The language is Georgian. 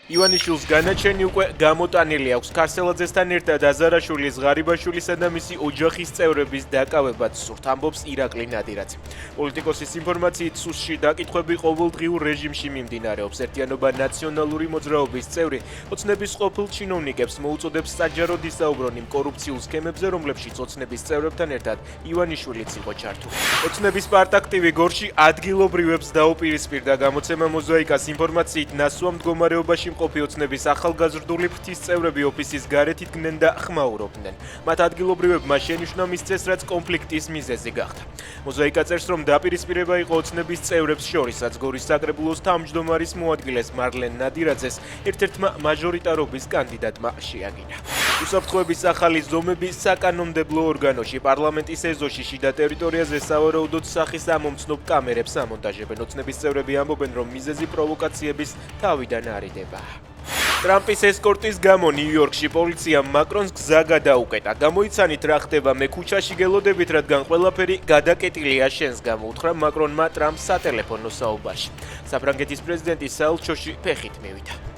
ივანიშვილს განაჩენი უკვე გამოტანილი აქვს ქარსელაძესთან ერთად აზარაშვილის, ღარიბაშვილისა და მისი ოჯახის წევრების დაკავებაც სურთ, ამბობს ირაკლი ნადირაძე. პოლიტიკოსის ინფორმაციით სუსში დაკითხვები ყოველდღიურ რეჟიმში მიმდინარეობს. ერთიანობა ნაციონალური მოძრაობის წევრი ოცნების ყოფილ ჩინოვნიკებს მოუწოდებს საჯაროდ ისაუბრონ იმ კორუფციულ სქემებზე, რომლებშიც ოცნების წევრებთან ერთად ივანიშვილიც იყო ჩართული. ოცნების პარტაქტივი გორში ადგილობრივებს დაუპირისპირდა. გამოცემა მოზაიკას ინფორმაციით ნასვამ მდგომარეობაში მყოფი ოცნების ახალგაზრდული ფრთის წევრები ოფისის გარეთ იდგნენ და ხმაურობდნენ. მათ ადგილობრივებმა შენიშვნა მისცეს, რაც კონფლიქტის მიზეზი გახდა. მოზაიკა წერს, რომ დაპირისპირება იყო ოცნების წევრებს შორისაც გორის საკრებულოს თავმჯდომარის მოადგილეს მარლენ ნადირაძეს ერთ-ერთმა მაჟორიტარობის კანდიდატმა შეაგინა. უსაფრთხოების ახალი ზომები საკანონმდებლო ორგანოში პარლამენტის ეზოში შიდა ტერიტორიაზე სავარაუდოდ სახის ამომცნობ კამერებს ამონტაჟებენ. ოცნების წევრები ამბობენ, რომ მიზეზი პროვოკაციების თავიდან არიდება. ტრამპის ესკორტის გამო ნიუ-იორკში პოლიციამ მაკრონს გზა გადაუკეტა. გამოიცანით რა ხდება, მე ქუჩაში გელოდებით, რადგან ყველაფერი გადაკეტილია შენს გამო, უთხრა მაკრონმა ტრამპს სატელეფონო საუბარში. საფრანგეთის პრეზიდენტი საელჩოში ფეხით მივიდა.